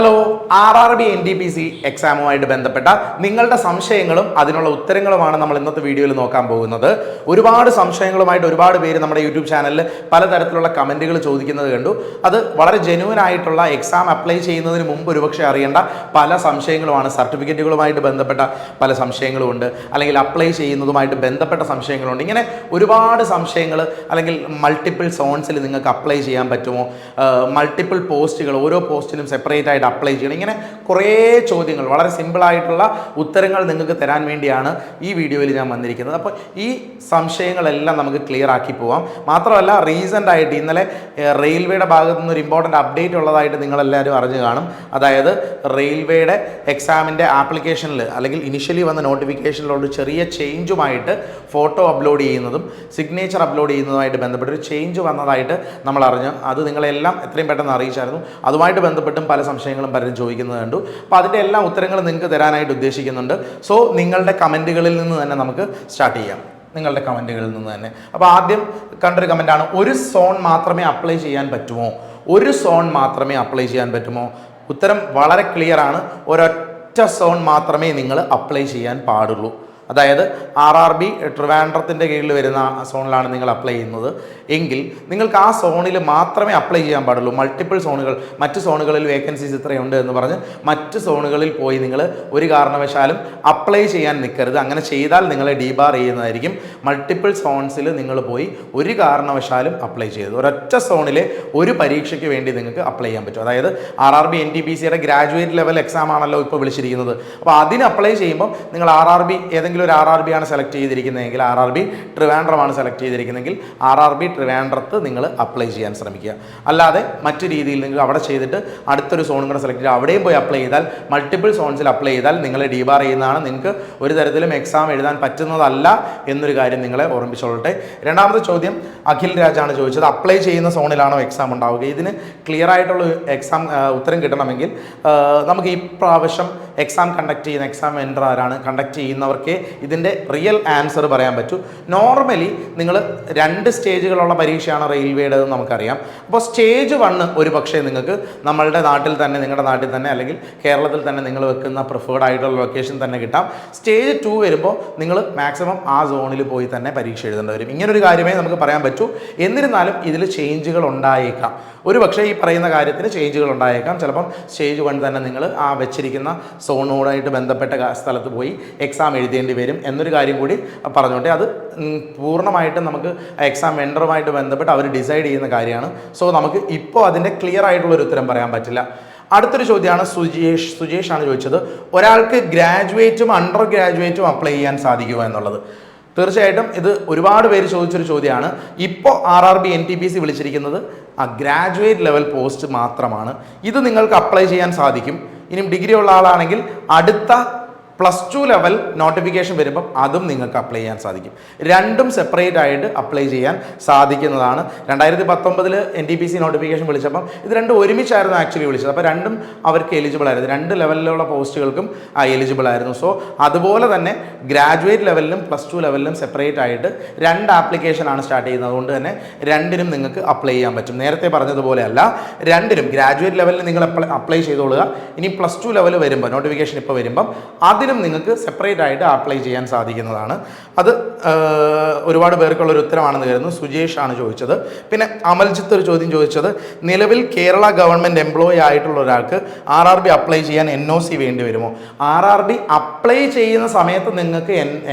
Hello, RRB NTPC എക്സാമുമായിട്ട് ബന്ധപ്പെട്ട നിങ്ങളുടെ സംശയങ്ങളും അതിനുള്ള ഉത്തരങ്ങളുമാണ് നമ്മൾ ഇന്നത്തെ വീഡിയോയിൽ നോക്കാൻ പോകുന്നത്. ഒരുപാട് സംശയങ്ങളുമായിട്ട് ഒരുപാട് പേര് നമ്മുടെ യൂട്യൂബ് ചാനലിൽ പലതരത്തിലുള്ള കമൻറ്റുകൾ ചോദിക്കുന്നത് കണ്ടു. അത് വളരെ ജെന്യൂൻ ആയിട്ടുള്ള എക്സാം അപ്ലൈ ചെയ്യുന്നതിന് മുമ്പ് ഒരുപക്ഷെ അറിയേണ്ട പല സംശയങ്ങളുമാണ്. സർട്ടിഫിക്കറ്റുകളുമായിട്ട് ബന്ധപ്പെട്ട പല സംശയങ്ങളുമുണ്ട്, അല്ലെങ്കിൽ അപ്ലൈ ചെയ്യുന്നതുമായിട്ട് ബന്ധപ്പെട്ട സംശയങ്ങളുണ്ട്. ഇങ്ങനെ ഒരുപാട് സംശയങ്ങൾ, അല്ലെങ്കിൽ മൾട്ടിപ്പിൾ സോൺസിൽ നിങ്ങൾക്ക് അപ്ലൈ ചെയ്യാൻ പറ്റുമോ, മൾട്ടിപ്പിൾ പോസ്റ്റുകൾ, ഓരോ പോസ്റ്റിനും സെപ്പറേറ്റ് ആയിട്ട് അപ്ലൈ ചെയ്യണം, ഇങ്ങനെ കുറേ ചോദ്യങ്ങൾ, വളരെ സിമ്പിളായിട്ടുള്ള ഉത്തരങ്ങൾ നിങ്ങൾക്ക് തരാൻ വേണ്ടിയാണ് ഈ വീഡിയോയിൽ ഞാൻ വന്നിരിക്കുന്നത്. അപ്പോൾ ഈ സംശയങ്ങളെല്ലാം നമുക്ക് ക്ലിയർ ആക്കി പോവാം. മാത്രമല്ല, റീസെൻ്റ് ആയിട്ട് ഇന്നലെ റെയിൽവേയുടെ ഭാഗത്തു നിന്ന് ഒരു ഇമ്പോർട്ടൻ്റ് അപ്ഡേറ്റ് ഉള്ളതായിട്ട് നിങ്ങളെല്ലാവരും അറിഞ്ഞു കാണും. അതായത് റെയിൽവേയുടെ എക്സാമിൻ്റെ ആപ്ലിക്കേഷനിൽ, അല്ലെങ്കിൽ ഇനിഷ്യലി വന്ന നോട്ടിഫിക്കേഷനിലുള്ള ചെറിയ ചേഞ്ചുമായിട്ട് ഫോട്ടോ അപ്ലോഡ് ചെയ്യുന്നതും സിഗ്നേച്ചർ അപ്ലോഡ് ചെയ്യുന്നതുമായിട്ട് ബന്ധപ്പെട്ട് ഒരു ചേഞ്ച് വന്നതായിട്ട് നമ്മൾ അറിഞ്ഞു. അത് നിങ്ങളെല്ലാം എത്രയും പെട്ടെന്ന് അറിയിച്ചായിരുന്നു. അതുമായിട്ട് ബന്ധപ്പെട്ടും പല സംശയങ്ങളും പലരും ചോദിക്കുന്നത് കണ്ടു. അപ്പോൾ അതിൻ്റെ എല്ലാ ഉത്തരങ്ങളും നിങ്ങൾക്ക് തരാനായിട്ട് ഉദ്ദേശിക്കുന്നുണ്ട്. സോ നിങ്ങളുടെ കമൻറ്റുകളിൽ നിന്ന് തന്നെ നമുക്ക് സ്റ്റാർട്ട് ചെയ്യാം. നിങ്ങളുടെ കമൻറ്റുകളിൽ നിന്ന് തന്നെ. അപ്പോൾ ആദ്യം കണ്ടൊരു കമൻറ്റാണ്, ഒരു സോൺ മാത്രമേ അപ്ലൈ ചെയ്യാൻ പറ്റുമോ? ഒരു സോൺ മാത്രമേ അപ്ലൈ ചെയ്യാൻ പറ്റുമോ? ഉത്തരം വളരെ ക്ലിയർ ആണ്. ഒരൊറ്റ സോൺ മാത്രമേ നിങ്ങൾ അപ്ലൈ ചെയ്യാൻ പാടുള്ളൂ. അതായത് RRB ട്രിവാൻഡ്രത്തിൻ്റെ കീഴിൽ വരുന്ന സോണിലാണ് നിങ്ങൾ അപ്ലൈ ചെയ്യുന്നത് എങ്കിൽ നിങ്ങൾക്ക് ആ സോണിൽ മാത്രമേ അപ്ലൈ ചെയ്യാൻ പാടുള്ളൂ. മൾട്ടിപ്പിൾ സോണുകൾ, മറ്റ് സോണുകളിൽ വേക്കൻസീസ് ഇത്രയുണ്ട് എന്ന് പറഞ്ഞ് മറ്റ് സോണുകളിൽ പോയി നിങ്ങൾ ഒരു കാരണവശാലും അപ്ലൈ ചെയ്യാൻ നിൽക്കരുത്. അങ്ങനെ ചെയ്താൽ നിങ്ങളെ ഡീബാർ ചെയ്യുന്നതായിരിക്കും. മൾട്ടിപ്പിൾ സോൺസിൽ നിങ്ങൾ പോയി ഒരു കാരണവശാലും അപ്ലൈ ചെയ്തത്. ഒരൊറ്റ സോണിലെ ഒരു പരീക്ഷയ്ക്ക് വേണ്ടി നിങ്ങൾക്ക് അപ്ലൈ ചെയ്യാൻ പറ്റും. അതായത് RRB NTPCയുടെ ഗ്രാജുവേറ്റ് ലെവൽ എക്സാം ആണല്ലോ ഇപ്പോൾ വിളിച്ചിരിക്കുന്നത്. അപ്പോൾ അതിന് അപ്ലൈ ചെയ്യുമ്പോൾ നിങ്ങൾ RRB ഏതെങ്കിലും ഒരു RRB ആണ് സെലക്ട് ചെയ്തിരിക്കുന്നതെങ്കിൽ, RRB ട്രിവാൻഡ്രമാണ് സെലക്ട് ചെയ്തിരിക്കുന്നതെങ്കിൽ RRB ട്രിവാൻഡ്രത്ത് നിങ്ങൾ അപ്ലൈ ചെയ്യാൻ ശ്രമിക്കുക. അല്ലാതെ മറ്റു രീതിയിൽ നിങ്ങൾ അവിടെ ചെയ്തിട്ട് അടുത്തൊരു സോണും കൂടെ സെലക്ട് ചെയ്ത് അവിടെയും പോയി അപ്ലൈ ചെയ്താൽ, മൾട്ടിപ്പിൾ സോൺസിൽ അപ്ലൈ ചെയ്താൽ നിങ്ങളെ ഡീബാർ ചെയ്യുന്നതാണ്. നിങ്ങൾക്ക് ഒരു തരത്തിലും എക്സാം എഴുതാൻ പറ്റുന്നതല്ല എന്നൊരു കാര്യം നിങ്ങളെ ഓർമ്മിച്ചോളട്ടെ. രണ്ടാമത്തെ ചോദ്യം അഖിൽ രാജാണ് ചോദിച്ചത്, അപ്ലൈ ചെയ്യുന്ന സോണിലാണോ എക്സാം ഉണ്ടാവുക? ഇതിന് ക്ലിയർ ആയിട്ടുള്ള എക്സാം ഉത്തരം കിട്ടണമെങ്കിൽ നമുക്ക് ഈ പ്രാവശ്യം എക്സാം കണ്ടക്ട് ചെയ്യുന്ന എക്സാം വെൻഡർ ആരാണ്, കണ്ടക്ട് ചെയ്യുന്നവർക്ക് ഇതിൻ്റെ റിയൽ ആൻസർ പറയാൻ പറ്റൂ. നോർമലി നിങ്ങൾ 2 സ്റ്റേജുകളുള്ള പരീക്ഷയാണ് റെയിൽവേയുടെ നമുക്കറിയാം. അപ്പോൾ സ്റ്റേജ് 1 ഒരു പക്ഷേ നിങ്ങൾക്ക് നമ്മളുടെ നാട്ടിൽ തന്നെ, നിങ്ങളുടെ നാട്ടിൽ തന്നെ, അല്ലെങ്കിൽ കേരളത്തിൽ തന്നെ നിങ്ങൾ വെക്കുന്ന പ്രിഫേർഡ് ആയിട്ടുള്ള ലൊക്കേഷൻ തന്നെ കിട്ടാം. സ്റ്റേജ് 2 വരുമ്പോൾ നിങ്ങൾ മാക്സിമം ആ സോണിൽ പോയി തന്നെ പരീക്ഷ എഴുതേണ്ടി വരും. ഇങ്ങനൊരു കാര്യമേ നമുക്ക് പറയാൻ പറ്റൂ. എന്നിരുന്നാലും ഇതിൽ ചേഞ്ചുകൾ ഉണ്ടായേക്കാം. ഒരു പക്ഷേ ഈ പറയുന്ന കാര്യത്തിന് ചേഞ്ചുകൾ ഉണ്ടായേക്കാം. ചിലപ്പം സ്റ്റേജ് 1 തന്നെ നിങ്ങൾ ആ വെച്ചിരിക്കുന്ന സോണോടായിട്ട് ബന്ധപ്പെട്ട സ്ഥലത്ത് പോയി എക്സാം എഴുതേണ്ടി വരും എന്നൊരു കാര്യം കൂടി പറഞ്ഞോട്ടെ. അത് പൂർണ്ണമായിട്ടും നമുക്ക് എക്സാം വെൻഡറുമായിട്ട് ബന്ധപ്പെട്ട് അവർ ഡിസൈഡ് ചെയ്യുന്ന കാര്യമാണ്. സോ നമുക്ക് ഇപ്പോൾ അതിൻ്റെ ക്ലിയർ ആയിട്ടുള്ളൊരു ഉത്തരം പറയാൻ പറ്റില്ല. അടുത്തൊരു ചോദ്യമാണ് സുജേഷാണ് ചോദിച്ചത്, ഒരാൾക്ക് ഗ്രാജുവേറ്റും അണ്ടർ ഗ്രാജുവേറ്റും അപ്ലൈ ചെയ്യാൻ സാധിക്കുമോ എന്നുള്ളത്. തീർച്ചയായിട്ടും ഇത് ഒരുപാട് പേര് ചോദിച്ചൊരു ചോദ്യമാണ്. ഇപ്പോൾ RRB NTPC വിളിച്ചിരിക്കുന്നത് ആ ഗ്രാജുവേറ്റ് ലെവൽ പോസ്റ്റ് മാത്രമാണ്. ഇത് നിങ്ങൾക്ക് അപ്ലൈ ചെയ്യാൻ സാധിക്കും. ഇനിയും ഡിഗ്രി ഉള്ള ആളാണെങ്കിൽ അടുത്ത +2 ലെവൽ നോട്ടിഫിക്കേഷൻ വരുമ്പം അതും നിങ്ങൾക്ക് അപ്ലൈ ചെയ്യാൻ സാധിക്കും. രണ്ടും സെപ്പറേറ്റ് ആയിട്ട് അപ്ലൈ ചെയ്യാൻ സാധിക്കുന്നതാണ്. 2019 NTPC നോട്ടിഫിക്കേഷൻ വിളിച്ചപ്പം ഇത് രണ്ടും ഒരുമിച്ചായിരുന്നു ആക്ച്വലി വിളിച്ചത്. അപ്പോൾ രണ്ടും അവർക്ക് എലിജിബിൾ ആയിരുന്നു. 2 ലെവലിലുള്ള പോസ്റ്റുകൾക്കും എലിജിബിൾ ആയിരുന്നു. സോ അതുപോലെ തന്നെ ഗ്രാജുവേറ്റ് ലെവലിലും +2 ലെവലിലും സെപ്പറേറ്റ് ആയിട്ട് 2 ആപ്ലിക്കേഷനാണ് സ്റ്റാർട്ട് ചെയ്യുന്നത്. അതുകൊണ്ട് തന്നെ രണ്ടിനും നിങ്ങൾക്ക് അപ്ലൈ ചെയ്യാൻ പറ്റും. നേരത്തെ പറഞ്ഞതുപോലെ അല്ല, രണ്ടിനും ഗ്രാജുവേറ്റ് ലെവലിൽ നിങ്ങൾ അപ്ലൈ ചെയ്തോളുക. ഇനി +2 ലെവൽ വരുമ്പോൾ, നോട്ടിഫിക്കേഷൻ ഇപ്പോൾ വരുമ്പം അതിന് നിങ്ങൾക്ക് സെപ്പറേറ്റ് ആയിട്ട് അപ്ലൈ ചെയ്യാൻ സാധിക്കുന്നതാണ്. അത് ഒരുപാട് പേർക്കുള്ളൊരു ഉത്തരമാണെന്ന് കരുതുന്നു. സുജേഷ് ആണ് ചോദിച്ചത്. പിന്നെ അമൽജിത്ത് ഒരു ചോദ്യം ചോദിച്ചത്, നിലവിൽ കേരള ഗവൺമെൻറ് എംപ്ലോയി ആയിട്ടുള്ള ഒരാൾക്ക് RRB അപ്ലൈ ചെയ്യാൻ NOC വേണ്ടി വരുമോ? RRB അപ്ലൈ ചെയ്യുന്ന സമയത്ത് നിങ്ങൾക്ക്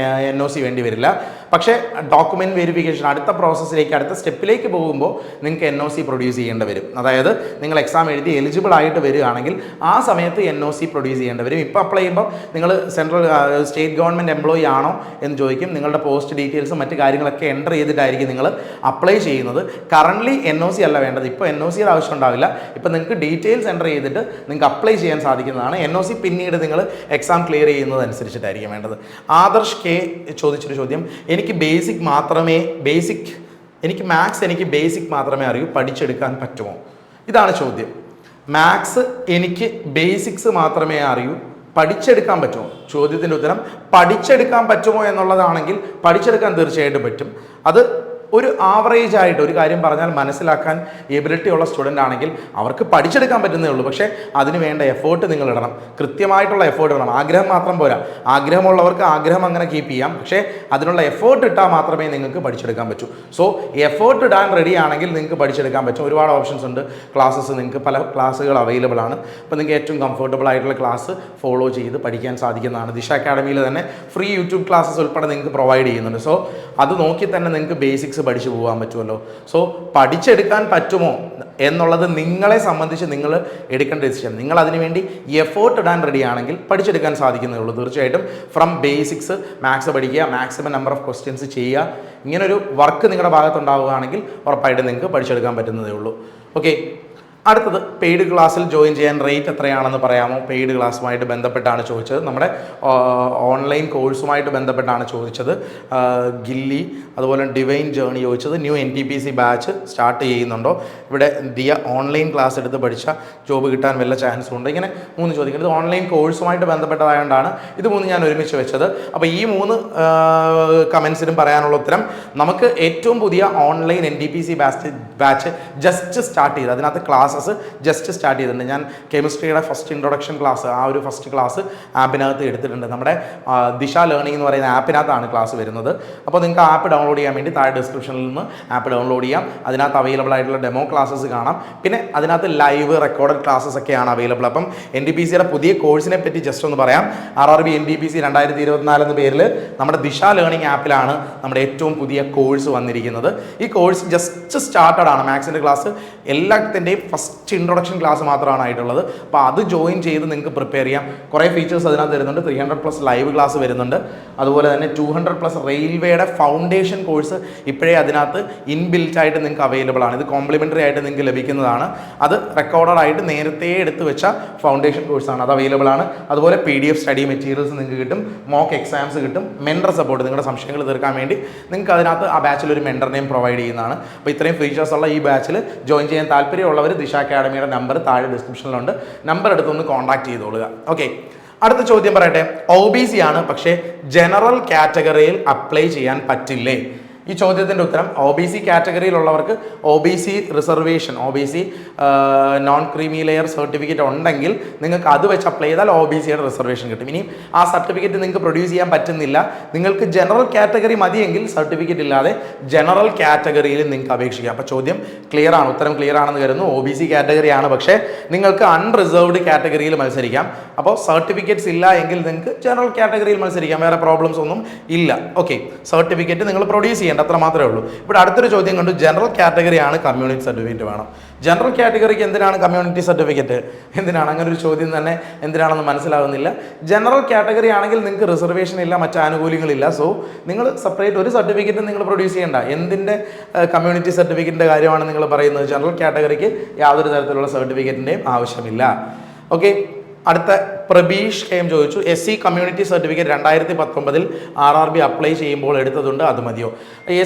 NOC വേണ്ടി വരില്ല. പക്ഷേ ഡോക്യുമെൻറ്റ് വെരിഫിക്കേഷൻ, അടുത്ത പ്രോസസ്സിലേക്ക്, അടുത്ത സ്റ്റെപ്പിലേക്ക് പോകുമ്പോൾ നിങ്ങൾക്ക് NOC പ്രൊഡ്യൂസ് ചെയ്യേണ്ടി വരും. അതായത് നിങ്ങൾ എക്സാം എഴുതി എലിജിബിൾ ആയിട്ട് വരികയാണെങ്കിൽ ആ സമയത്ത് NOC പ്രൊഡ്യൂസ് ചെയ്യേണ്ടി വരും. ഇപ്പോൾ അപ്ലൈ ചെയ്യുമ്പോൾ നിങ്ങൾ സ്റ്റേറ്റ് ഗവൺമെൻറ് എംപ്ലോയി ആണോ എന്ന് ചോദിക്കും. നിങ്ങളുടെ പോസ്റ്റ് ഡീറ്റെയിൽസും മറ്റ് കാര്യങ്ങളൊക്കെ എൻ്റർ ചെയ്തിട്ടായിരിക്കും നിങ്ങൾ അപ്ലൈ ചെയ്യുന്നത്. കറൻ്റ്ലി NOC അല്ല വേണ്ടത്. ഇപ്പോൾ NOCയുടെ ആവശ്യം ഉണ്ടാവില്ല. ഇപ്പോൾ നിങ്ങൾക്ക് ഡീറ്റെയിൽസ് എൻ്റർ ചെയ്തിട്ട് നിങ്ങൾക്ക് അപ്ലൈ ചെയ്യാൻ സാധിക്കുന്നതാണ്. NOC പിന്നീട് നിങ്ങൾ എക്സാം ക്ലിയർ ചെയ്യുന്നതനുസരിച്ചിട്ടായിരിക്കും വേണ്ടത്. ആദർശ് കെ ചോദിച്ചൊരു ചോദ്യം, എനിക്ക് ബേസിക് മാത്രമേ അറിയൂ, പഠിച്ചെടുക്കാൻ പറ്റുമോ? ഇതാണ് ചോദ്യം. മാത്സ് എനിക്ക് ബേസിക്സ് മാത്രമേ അറിയൂ, പഠിച്ചെടുക്കാൻ പറ്റുമോ? ചോദ്യത്തിൻ്റെ ഉത്തരം പഠിച്ചെടുക്കാൻ പറ്റുമോ എന്നുള്ളതാണെങ്കിൽ പഠിച്ചെടുക്കാൻ തീർച്ചയായിട്ടും പറ്റും. അത് ഒരു ആവറേജ് ആയിട്ട് ഒരു കാര്യം പറഞ്ഞാൽ മനസ്സിലാക്കാൻ എബിലിറ്റി ഉള്ള സ്റ്റുഡൻ്റ് ആണെങ്കിൽ അവർക്ക് പഠിച്ചെടുക്കാൻ പറ്റുന്നേ ഉള്ളൂ. പക്ഷേ അതിന് വേണ്ട എഫേർട്ട് നിങ്ങൾ ഇടണം, കൃത്യമായിട്ടുള്ള എഫേർട്ട് ഇടണം. ആഗ്രഹം മാത്രം പോരാ, ആഗ്രഹമുള്ളവർക്ക് ആഗ്രഹം അങ്ങനെ കീപ്പ് ചെയ്യാം, പക്ഷേ അതിനുള്ള എഫേർട്ട് ഇട്ടാൽ മാത്രമേ നിങ്ങൾക്ക് പഠിച്ചെടുക്കാൻ പറ്റൂ. സോ എഫേർട്ട് ഇടാൻ റെഡി ആണെങ്കിൽ നിങ്ങൾക്ക് പഠിച്ചെടുക്കാൻ പറ്റും. ഒരുപാട് ഓപ്ഷൻസ് ഉണ്ട്, ക്ലാസ്സസ് നിങ്ങൾക്ക് പല ക്ലാസ്സുകൾ അവൈലബിൾ ആണ്. അപ്പോൾ നിങ്ങൾക്ക് ഏറ്റവും കംഫർട്ടബിൾ ആയിട്ടുള്ള ക്ലാസ് ഫോളോ ചെയ്ത് പഠിക്കാൻ സാധിക്കുന്നതാണ്. ദിശ അക്കാഡമിയിൽ തന്നെ ഫ്രീ യൂട്യൂബ് ക്ലാസ്സസ് ഉൾപ്പെടെ നിങ്ങൾക്ക് പ്രൊവൈഡ് ചെയ്യുന്നുണ്ട്. സോ അത് നോക്കി തന്നെ നിങ്ങൾക്ക് ബേസിക്സ് പഠിച്ചു പോകാൻ പറ്റുമല്ലോ. സോ പഠിച്ചെടുക്കാൻ പറ്റുമോ എന്നുള്ളത് നിങ്ങളെ സംബന്ധിച്ച് നിങ്ങൾ എടുക്കേണ്ട ഡിസിഷൻ. നിങ്ങൾ അതിനുവേണ്ടി എഫേർട്ട് ഇടാൻ റെഡി ആണെങ്കിൽ പഠിച്ചെടുക്കാൻ സാധിക്കുന്നേ ഉള്ളൂ. തീർച്ചയായിട്ടും ഫ്രം ബേസിക്സ് മാത്സ് പഠിക്കുക, മാക്സിമം നമ്പർ ഓഫ് ക്വസ്റ്റ്യൻസ് ചെയ്യുക. ഇങ്ങനൊരു വർക്ക് നിങ്ങളുടെ ഭാഗത്തുണ്ടാവുകയാണെങ്കിൽ ഉറപ്പായിട്ടും നിങ്ങൾക്ക് പഠിച്ചെടുക്കാൻ പറ്റുന്നതേ ഉള്ളൂ. ഓക്കെ, അടുത്തത് പെയ്ഡ് ക്ലാസ്സിൽ ജോയിൻ ചെയ്യാൻ റേറ്റ് എത്രയാണെന്ന് പറയാമോ? പെയ്ഡ് ക്ലാസ്സുമായിട്ട് ബന്ധപ്പെട്ടാണ് ചോദിച്ചത്, നമ്മുടെ ഓൺലൈൻ കോഴ്സുമായിട്ട് ബന്ധപ്പെട്ടാണ് ചോദിച്ചത്. ഗില്ലി അതുപോലെ ഡിവൈൻ ജേർണി ചോദിച്ചത് ന്യൂ NTPC ബാച്ച് സ്റ്റാർട്ട് ചെയ്യുന്നുണ്ടോ, ഇവിടെ ദിയ ഓൺലൈൻ ക്ലാസ് എടുത്ത് പഠിച്ച ജോബ് കിട്ടാൻ വല്ല ചാൻസും ഉണ്ട്. ഇങ്ങനെ 3 ചോദ്യങ്ങൾ. ഇത് ഓൺലൈൻ കോഴ്സുമായിട്ട് ബന്ധപ്പെട്ടതായതുകൊണ്ടാണ് ഇത് 3 ഞാൻ ഒരുമിച്ച് വെച്ചത്. അപ്പോൾ ഈ 3 കമൻസിനും പറയാനുള്ള ഉത്തരം, നമുക്ക് ഏറ്റവും പുതിയ online NTPC batch just start ചെയ്ത് അതിനകത്ത് ക്ലാസ്സസ് ജസ്റ്റ് സ്റ്റാർട്ട് ചെയ്തിട്ടുണ്ട്. ഞാൻ കെമിസ്ട്രിയുടെ ഫസ്റ്റ് ഇൻട്രൊഡക്ഷൻ ക്ലാസ്, ആ ഒരു ഫസ്റ്റ് ക്ലാസ് ആപ്പിനകത്ത് എടുത്തിട്ടുണ്ട്. നമ്മുടെ ദിശ ലേണിംഗ് എന്ന് പറയുന്ന ആപ്പിനകത്താണ് ക്ലാസ് വരുന്നത്. അപ്പോൾ നിങ്ങൾക്ക് ആപ്പ് ഡൗൺലോഡ് ചെയ്യാൻ വേണ്ടി താഴെ ഡിസ്ക്രിപ്ഷനിൽ നിന്ന് ആപ്പ് ഡൗൺലോഡ് ചെയ്യാം. അതിനകത്ത് അവൈലബിൾ ആയിട്ടുള്ള ഡെമോ ക്ലാസ്സസ് കാണാം. പിന്നെ അതിനകത്ത് ലൈവ് റെക്കോർഡഡ് ക്ലാസ്സസ് ഒക്കെയാണ് അവൈലബിൾ. അപ്പം NTPCയുടെ പുതിയ കോഴ്സിനെ പറ്റി ജസ്റ്റ് ഒന്ന് പറയാം. RRB NTPC 2024 എന്ന പേരിൽ നമ്മുടെ ദിശ ലേണിംഗ് ആപ്പിലാണ് നമ്മുടെ ഏറ്റവും പുതിയ കോഴ്സ് വന്നിരിക്കുന്നത്. ഈ കോഴ്സ് ജസ്റ്റ് സ്റ്റാർട്ടഡ് ആണ്. മാത്സിൻ്റെ ക്ലാസ് എല്ലാത്തിൻ്റെയും ഫസ്റ്റ് ഇൻട്രൊഡക്ഷൻ ക്ലാസ് മാത്രമാണ് ആയിട്ടുള്ളത്. അപ്പോൾ അത് ജോയിൻ ചെയ്ത് നിങ്ങൾക്ക് പ്രിപ്പയർ ചെയ്യാം. കുറേ ഫീച്ചേഴ്സ് അതിനകത്ത് വരുന്നുണ്ട്. 300+ ലൈവ് ക്ലാസ് വരുന്നുണ്ട്. അതുപോലെ തന്നെ 200+ റെയിൽവേയുടെ ഫൗണ്ടേഷൻ കോഴ്സ് ഇപ്പോഴേ അതിനകത്ത് ഇൻബിൽറ്റ് ആയിട്ട് നിങ്ങൾക്ക് അവൈലബിൾ ആണ്. ഇത് കോംപ്ലിമെൻ്ററി ആയിട്ട് നിങ്ങൾക്ക് ലഭിക്കുന്നതാണ്. അത് റെക്കോർഡഡ് ആയിട്ട് നേരത്തെ എടുത്ത് വെച്ച ഫൗണ്ടേഷൻ കോഴ്സാണ്, അത് അവൈലബിൾ ആണ്. അതുപോലെ PDF സ്റ്റഡി മെറ്റീരിയൽസ് നിങ്ങൾക്ക് കിട്ടും, മോക്ക് എക്സാംസ് കിട്ടും, മെൻറ്റർ സപ്പോർട്ട്, നിങ്ങളുടെ സംശയങ്ങൾ തീർക്കാൻ വേണ്ടി നിങ്ങൾക്ക് അതിനകത്ത് ആ ബാച്ചിൽ ഒരു മെൻറ്ററിനെയും പ്രൊവൈഡ് ചെയ്യുന്നതാണ്. അപ്പോൾ ഇത്രയും ഫീച്ചേഴ്സ് ഉള്ള ഈ ബാച്ചിൽ ജോയിൻ ചെയ്യാൻ താല്പര്യമുള്ളവർ ദിശ അക്കാഡമിയുടെ നമ്പർ താഴെ ഡിസ്ക്രിപ്ഷനിലുണ്ട്, നമ്പർ എടുത്തൊന്ന് കോൺടാക്ട് ചെയ്തോളുക. ഓക്കെ, അടുത്ത ചോദ്യം പറയട്ടെ. OBC ആണ്, പക്ഷേ ജനറൽ കാറ്റഗറിയിൽ അപ്ലൈ ചെയ്യാൻ പറ്റില്ലേ? ഈ ചോദ്യത്തിൻ്റെ ഉത്തരം, OBC കാറ്റഗറിയിലുള്ളവർക്ക് OBC reservation, OBC non creamy layer certificate ഉണ്ടെങ്കിൽ നിങ്ങൾക്ക് അത് വെച്ച് അപ്ലൈ ചെയ്താൽ OBCയുടെ റിസർവേഷൻ കിട്ടും. ഇനിയും ആ സർട്ടിഫിക്കറ്റ് നിങ്ങൾക്ക് പ്രൊഡ്യൂസ് ചെയ്യാൻ പറ്റുന്നില്ല, നിങ്ങൾക്ക് ജനറൽ കാറ്റഗറി മതിയെങ്കിൽ സർട്ടിഫിക്കറ്റ് ഇല്ലാതെ ജനറൽ കാറ്റഗറിയിൽ നിങ്ങൾക്ക് അപേക്ഷിക്കാം. അപ്പോൾ ചോദ്യം ക്ലിയർ ആണ്, ഉത്തരം ക്ലിയർ ആണെന്ന് കരുതുന്നു. OBC കാറ്റഗറി ആണ്, പക്ഷേ നിങ്ങൾക്ക് അൺറിസർവ്ഡ് കാറ്റഗറിയിൽ മത്സരിക്കാം. അപ്പോൾ സർട്ടിഫിക്കറ്റ്സ് ഇല്ല എങ്കിൽ നിങ്ങൾക്ക് ജനറൽ കാറ്റഗറിയിൽ മത്സരിക്കാം, വേറെ പ്രോബ്ലംസ് ഒന്നും ഇല്ല. ഓക്കെ, സർട്ടിഫിക്കറ്റ് നിങ്ങൾ പ്രൊഡ്യൂസ് ചെയ്യേണ്ട, അത്ര മാത്രമേ ഉള്ളൂ. ഇവിടെ അടുത്തൊരു ചോദ്യം കണ്ടു, ജനറൽ കാറ്റഗറി ആണ്, കമ്മ്യൂണിറ്റി സർട്ടിഫിക്കറ്റ് വേണം. ജനറൽ കാറ്റഗറിക്ക് എന്തിനാണ് കമ്മ്യൂണിറ്റി സർട്ടിഫിക്കറ്റ്? എന്തിനാണ് അങ്ങനെ ഒരു ചോദ്യം തന്നെ എന്തിനാണെന്ന് മനസ്സിലാകുന്നില്ല. ജനറൽ കാറ്റഗറി ആണെങ്കിൽ നിങ്ങൾക്ക് റിസർവേഷൻ ഇല്ല, മറ്റ് ആനുകൂല്യങ്ങളില്ല. സോ നിങ്ങൾ സെപ്പറേറ്റ് ഒരു സർട്ടിഫിക്കറ്റ് നിങ്ങൾ പ്രൊഡ്യൂസ് ചെയ്യേണ്ട. എന്തിൻ്റെ കമ്മ്യൂണിറ്റി സർട്ടിഫിക്കറ്റിൻ്റെ കാര്യമാണ് നിങ്ങൾ പറയുന്നത്? ജനറൽ കാറ്റഗറിക്ക് യാതൊരു തരത്തിലുള്ള സർട്ടിഫിക്കറ്റിൻ്റെയും ആവശ്യമില്ല. ഓക്കെ, അടുത്ത പ്രബീഷ് KM ചോദിച്ചു, SC community certificate 2019 RRB apply ചെയ്യുമ്പോൾ എടുത്തതുണ്ട്, അത് മതിയോ?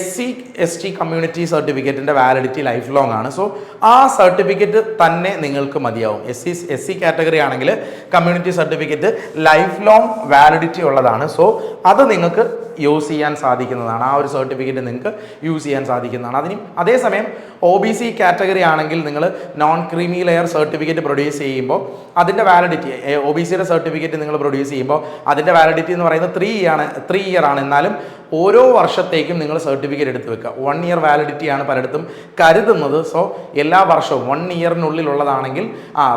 SC ST കമ്മ്യൂണിറ്റി സർട്ടിഫിക്കറ്റിൻ്റെ വാലിഡിറ്റി ലൈഫ് ലോങ് ആണ്. സോ ആ സർട്ടിഫിക്കറ്റ് തന്നെ നിങ്ങൾക്ക് മതിയാവും. SC കാറ്റഗറി ആണെങ്കിൽ community certificate life long validity ഉള്ളതാണ്. സോ അത് നിങ്ങൾക്ക് യൂസ് ചെയ്യാൻ സാധിക്കുന്നതാണ്. ആ ഒരു സർട്ടിഫിക്കറ്റ് നിങ്ങൾക്ക് യൂസ് ചെയ്യാൻ സാധിക്കുന്നതാണ്. അതേസമയം OBC കാറ്റഗറി ആണെങ്കിൽ നിങ്ങൾ non creamy layer certificate produce ചെയ്യുമ്പോൾ അതിൻ്റെ വാലിഡിറ്റി, OBCയുടെ സർട്ടിഫിക്കറ്റ് നിങ്ങൾ പ്രൊഡ്യൂസ് ചെയ്യുമ്പോൾ അതിൻ്റെ വാലിഡിറ്റി എന്ന് പറയുന്നത് 3 ഇയർ ആണ്. എന്നാലും ഓരോ വർഷത്തേക്കും നിങ്ങൾ സർട്ടിഫിക്കറ്റ് എടുത്ത് വെക്കുക. 1 ഇയർ വാലിഡിറ്റിയാണ് പലയിടത്തും കരുതുന്നത്. സോ എല്ലാ വർഷവും 1 ഇയറിനുള്ളിലുള്ളതാണെങ്കിൽ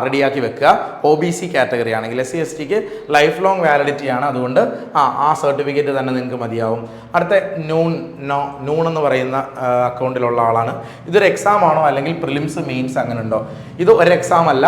റെഡിയാക്കി വെക്കുക. OBC കാറ്റഗറി ആണെങ്കിൽ SC STക്ക് ലൈഫ് ലോങ് വാലിഡിറ്റിയാണ്, അതുകൊണ്ട് ആ സർട്ടിഫിക്കറ്റ് തന്നെ നിങ്ങൾക്ക് മതിയാവും. അടുത്ത നൂൺ എന്ന് പറയുന്ന അക്കൗണ്ടിലുള്ള ആളാണ്. ഇതൊരു എക്സാം ആണോ അല്ലെങ്കിൽ പ്രിലിംസ് മെയിൻസ് അങ്ങനെ ഉണ്ടോ? ഇത് ഒരു എക്സാം അല്ല,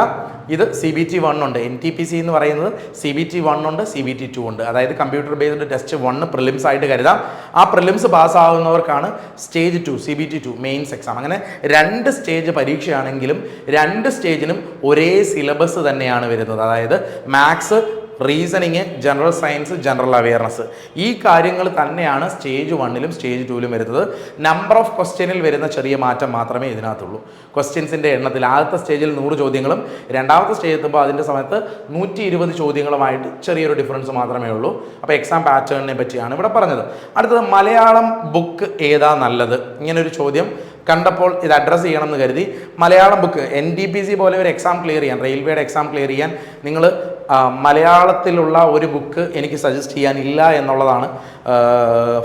ഇത് CBT 1 ഉണ്ട്. NTPC എന്ന് പറയുന്നത് CBT 1 ഉണ്ട്, CBT 2 ഉണ്ട്. അതായത് കമ്പ്യൂട്ടർ ബേസ്ഡ് ടെസ്റ്റ് 1 പ്രിലിംസ് ആയിട്ട് കരുതാം. ആ പ്രിലിംസ് പാസ്സാവുന്നവർക്കാണ് സ്റ്റേജ് 2 CBT 2 മെയിൻസ് എക്സാം. അങ്ങനെ 2 സ്റ്റേജ് പരീക്ഷയാണെങ്കിലും 2 സ്റ്റേജിനും ഒരേ സിലബസ് തന്നെയാണ് വരുന്നത്. അതായത് maths reasoning, general science, general awareness. ഈ കാര്യങ്ങൾ തന്നെയാണ് സ്റ്റേജ് 1-ലും സ്റ്റേജ് 2-ലും വരുന്നത്. നമ്പർ ഓഫ് ക്വസ്റ്റ്യനിൽ വരുന്ന ചെറിയ മാറ്റം മാത്രമേ ഇതിനകത്തുള്ളൂ. ക്വസ്റ്റ്യൻസിൻ്റെ എണ്ണത്തിൽ ആദ്യത്തെ സ്റ്റേജിൽ 100 ചോദ്യങ്ങളും രണ്ടാമത്തെ സ്റ്റേജ് എത്തുമ്പോൾ അതിൻ്റെ സമയത്ത് 120 ചോദ്യങ്ങളുമായിട്ട് ചെറിയൊരു ഡിഫറൻസ് മാത്രമേ ഉള്ളൂ. അപ്പോൾ എക്സാം പാറ്റേണിനെ പറ്റിയാണ് ഇവിടെ പറഞ്ഞത്. അടുത്തത് മലയാളം ബുക്ക് ഏതാ നല്ലത്? ഇങ്ങനൊരു ചോദ്യം കണ്ടപ്പോൾ ഇത് അഡ്രസ്സ് ചെയ്യണം എന്ന് കരുതി. മലയാളം ബുക്ക് NTPC പോലെ ഒരു എക്സാം ക്ലിയർ ചെയ്യാൻ, റെയിൽവേയുടെ എക്സാം ക്ലിയർ ചെയ്യാൻ നിങ്ങൾ മലയാളത്തിലുള്ള ഒരു ബുക്ക് എനിക്ക് സജസ്റ്റ് ചെയ്യാനില്ല എന്നുള്ളതാണ്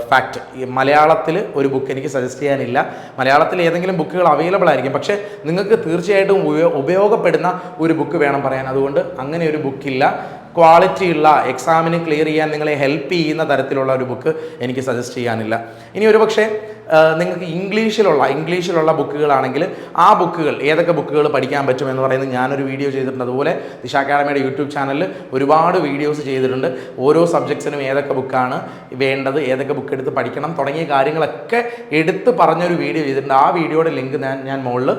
ഫാക്റ്റ്. ഈ മലയാളത്തിൽ ഒരു ബുക്ക് എനിക്ക് സജസ്റ്റ് ചെയ്യാനില്ല. മലയാളത്തിൽ ഏതെങ്കിലും ബുക്കുകൾ അവൈലബിൾ ആയിരിക്കും, പക്ഷേ നിങ്ങൾക്ക് തീർച്ചയായിട്ടും ഉപയോഗപ്പെടുന്ന ഒരു ബുക്ക് വേണം പറയാൻ. അതുകൊണ്ട് അങ്ങനെ ഒരു ബുക്കില്ല. ക്വാളിറ്റി ഉള്ള, എക്സാമിന് ക്ലിയർ ചെയ്യാൻ നിങ്ങളെ ഹെൽപ്പ് ചെയ്യുന്ന തരത്തിലുള്ള ഒരു ബുക്ക് എനിക്ക് സജസ്റ്റ് ചെയ്യാനില്ല. ഇനി ഒരു പക്ഷേ നിങ്ങൾക്ക് ഇംഗ്ലീഷിലുള്ള ബുക്കുകളാണെങ്കിൽ ആ ബുക്കുകൾ, ഏതൊക്കെ ബുക്കുകൾ പഠിക്കാൻ പറ്റുമെന്ന് പറയുന്നത് ഞാനൊരു വീഡിയോ ചെയ്തിട്ടുണ്ട്. അതുപോലെ ദിശ അക്കാഡമിയുടെ യൂട്യൂബ് ചാനലിൽ ഒരുപാട് വീഡിയോസ് ചെയ്തിട്ടുണ്ട്. ഓരോ സബ്ജക്ട്സിനും ഏതൊക്കെ ബുക്കാണ് വേണ്ടത്, ഏതൊക്കെ ബുക്ക് എടുത്ത് പഠിക്കണം തുടങ്ങിയ കാര്യങ്ങളൊക്കെ എടുത്ത് പറഞ്ഞൊരു വീഡിയോ ചെയ്തിട്ടുണ്ട്. ആ വീഡിയോയുടെ ലിങ്ക് ഞാൻ മുകളിൽ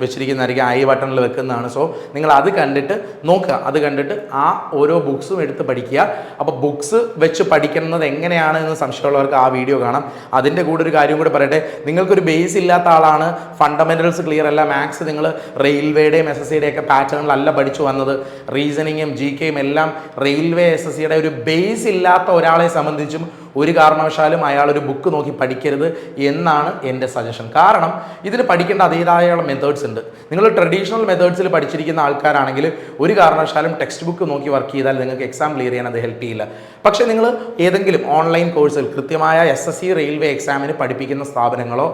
വെച്ചിരിക്കുന്നതായിരിക്കും, ഐ ബട്ടണിൽ വെക്കുന്നതാണ്. സോ നിങ്ങൾ അത് കണ്ടിട്ട് നോക്കുക, അത് കണ്ടിട്ട് ആ ഓരോ ബുക്സും എടുത്ത് പഠിക്കുക. അപ്പോൾ ബുക്സ് വെച്ച് പഠിക്കുന്നത് എങ്ങനെയാണ് എന്ന് സംശയമുള്ളവർക്ക് ആ വീഡിയോ കാണാം. അതിൻ്റെ കൂടെ ഒരു കാര്യം കൂടി പറയട്ടെ, നിങ്ങൾക്കൊരു ബേസ് ഇല്ലാത്ത ആളാണ്, ഫണ്ടമെന്റൽസ് ക്ലിയർ അല്ല, മാത്സ് നിങ്ങൾ റെയിൽവേയുടെയും SSCയുടെയും ഒക്കെ പാറ്റേണിലല്ല പഠിച്ചു വന്നത്, റീസണിങ്ങും GKയും എല്ലാം റെയിൽവേ SSCയുടെ ഒരു ബേസ് ഇല്ലാത്ത ഒരാളെ സംബന്ധിച്ചും ഒരു കാരണവശാലും അയാൾ ഒരു ബുക്ക് നോക്കി പഠിക്കരുത് എന്നാണ് എൻ്റെ സജഷൻ. കാരണം ഇതിന് പഠിക്കേണ്ട അതേതായ മെത്തേഡ്സ് ഉണ്ട്. നിങ്ങൾ ട്രഡീഷണൽ മെത്തേഡ്സിൽ പഠിച്ചിരിക്കുന്ന ആൾക്കാരാണെങ്കിൽ ഒരു കാരണവശാലും ടെക്സ്റ്റ് ബുക്ക് നോക്കി വർക്ക് ചെയ്താൽ നിങ്ങൾക്ക് എക്സാം ക്ലിയർ ചെയ്യാൻ അത് ഹെൽപ്പ് ചെയ്യില്ല. പക്ഷേ നിങ്ങൾ ഏതെങ്കിലും ഓൺലൈൻ കോഴ്സുകൾ കൃത്യമായ SSC റെയിൽവേ എക്സാമിന് പഠിപ്പിക്കുന്ന സ്ഥാപനങ്ങളോ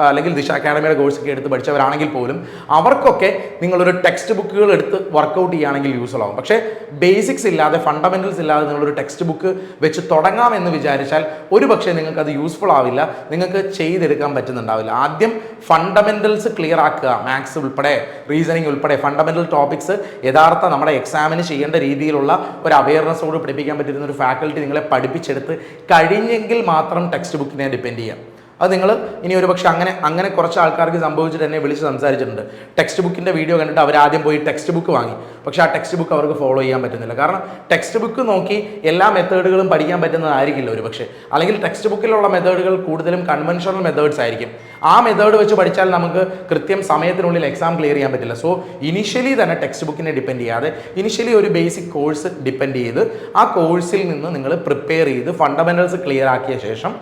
അല്ലെങ്കിൽ ദിശ അക്കാഡമിയുടെ കോഴ്സൊക്കെ എടുത്ത് പഠിച്ചവരാണെങ്കിൽ പോലും അവർക്കൊക്കെ നിങ്ങളൊരു ടെക്സ്റ്റ് ബുക്കുകൾ എടുത്ത് വർക്കൗട്ട് ചെയ്യുകയാണെങ്കിൽ യൂസ്ഫുൾ ആകും. പക്ഷേ ബേസിക്സ് ഇല്ലാതെ, ഫണ്ടമെന്റൽസ് ഇല്ലാതെ നിങ്ങളൊരു ടെക്സ്റ്റ് ബുക്ക് വെച്ച് തുടങ്ങാമെന്ന് വിചാരിച്ചാൽ ഒരു പക്ഷേ നിങ്ങൾക്ക് അത് യൂസ്ഫുൾ ആവില്ല, നിങ്ങൾക്ക് ചെയ്തെടുക്കാൻ പറ്റുന്നുണ്ടാവില്ല. ആദ്യം ഫണ്ടമെന്റൽസ് ക്ലിയർ ആക്കുക. മാത്സ് ഉൾപ്പെടെ, റീസണിങ് ഉൾപ്പെടെ ഫണ്ടമെന്റൽ ടോപ്പിക്സ് യഥാർത്ഥ നമ്മുടെ എക്സാമിന് ചെയ്യേണ്ട രീതിയിലുള്ള ഒരു അവയർനെസ്സോട് പഠിപ്പിക്കാൻ പറ്റുന്ന ഒരു ഫാക്കൽറ്റി നിങ്ങളെ പഠിപ്പിച്ചെടുത്ത് കഴിഞ്ഞെങ്കിൽ മാത്രം ടെക്സ്റ്റ് ബുക്കിനെ ഡിപ്പെൻഡ് ചെയ്യാം. അത് നിങ്ങൾ ഇനി ഒരു പക്ഷേ അങ്ങനെ കുറച്ച് ആൾക്കാർക്ക് സംഭവിച്ചിട്ട് എന്നെ വിളിച്ച് സംസാരിച്ചിട്ടുണ്ട്. ടെക്സ്റ്റ് ബുക്കിൻ്റെ വീഡിയോ കണ്ടിട്ട് അവരാദ്യം പോയി ടെക്സ്റ്റ് ബുക്ക് വാങ്ങി, പക്ഷേ ആ ടെക്സ്റ്റ് ബുക്ക് അവർക്ക് ഫോളോ ചെയ്യാൻ പറ്റുന്നില്ല. കാരണം ടെക്സ്റ്റ് ബുക്ക് നോക്കി എല്ലാ മെത്തേഡുകളും പഠിക്കാൻ പറ്റുന്നതായിരിക്കില്ല ഒരു പക്ഷേ. അല്ലെങ്കിൽ ടെക്സ്റ്റ് ബുക്കിലുള്ള മെത്തേഡുകൾ കൂടുതലും കൺവെൻഷണൽ മെത്തേഡ്സ് ആയിരിക്കും. ആ മെത്തേഡ് വെച്ച് പഠിച്ചാൽ നമുക്ക് കൃത്യം സമയത്തിനുള്ളിൽ എക്സാം ക്ലിയർ ചെയ്യാൻ പറ്റില്ല. സോ ഇനിഷ്യലി തന്നെ ടെക്സ്റ്റ് ബുക്കിനെ ഡിപ്പെൻഡ് ചെയ്യാതെ ഇനിഷ്യലി ഒരു ബേസിക് കോഴ്സ് ഡിപ്പെൻഡ് ചെയ്ത് ആ കോഴ്സിൽ നിന്ന് നിങ്ങൾ പ്രിപ്പയർ ചെയ്ത് ഫണ്ടമെന്റൽസ് ക്ലിയർ ആക്കിയ ശേഷം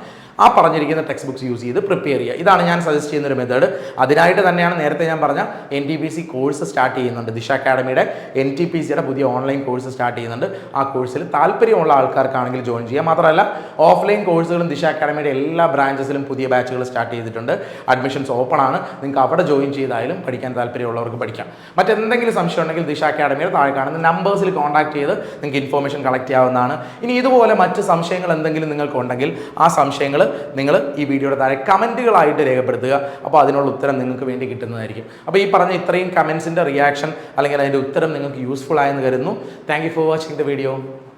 ആ പറഞ്ഞിരിക്കുന്ന ടെക്സ്റ്റ് ബുക്സ് യൂസ് ചെയ്ത് പ്രിപ്പയർ ചെയ്യുക. ഇതാണ് ഞാൻ സജസ്റ്റ് ചെയ്യുന്നൊരു മെത്തേഡ്. അതിനായിട്ട് തന്നെയാണ് നേരത്തെ ഞാൻ പറഞ്ഞ NTPC കോഴ്സ് സ്റ്റാർട്ട് ചെയ്യുന്നുണ്ട്. ദിശ അക്കാഡമിയുടെ NTPCയുടെ പുതിയ ഓൺലൈൻ കോഴ്സ് സ്റ്റാർട്ട് ചെയ്യുന്നുണ്ട്. ആ കോഴ്സിൽ താല്പര്യമുള്ള ആൾക്കാർക്കാണെങ്കിൽ ജോയിൻ ചെയ്യാം. മാത്രമല്ല ഓഫ്ലൈൻ കോഴ്സുകളും ദിശ അക്കാഡമിയുടെ എല്ലാ ബ്രാഞ്ചസിലും പുതിയ ബാച്ചുകൾ സ്റ്റാർട്ട് ചെയ്തിട്ടുണ്ട്. അഡ്മിഷൻസ് ഓപ്പൺ ആണ്. നിങ്ങൾക്ക് അവിടെ ജോയിൻ ചെയ്താലും പഠിക്കാൻ താല്പര്യമുള്ളവർക്ക് പഠിക്കാം. മറ്റെന്തെങ്കിലും സംശയം ഉണ്ടെങ്കിൽ ദിശ അക്കാഡമിയുടെ താഴെ കാണുന്ന നമ്പേഴ്സിൽ കോൺടാക്ട് ചെയ്ത് നിങ്ങൾക്ക് ഇൻഫോർമേഷൻ കളക്ട് ചെയ്യാവുന്നതാണ്. ഇനി ഇതുപോലെ മറ്റ് സംശയങ്ങൾ എന്തെങ്കിലും നിങ്ങൾക്കുണ്ടെങ്കിൽ ആ സംശയങ്ങൾ നിങ്ങൾ ഈ വീഡിയോയുടെ താഴെ കമൻറ്റുകളായിട്ട് രേഖപ്പെടുത്തുക. അപ്പോൾ അതിനുള്ള ഉത്തരം നിങ്ങൾക്ക് വേണ്ടി കിട്ടുന്നതായിരിക്കും. അപ്പോൾ ഈ പറഞ്ഞ ഇത്രയും കമൻസിൻ്റെ റിയാക്ഷൻ അല്ലെങ്കിൽ അതിൻ്റെ ഉത്തരം നിങ്ങൾക്ക് യൂസ്ഫുൾ ആയെന്ന് കരുതുന്നു. Thank you for watching the video.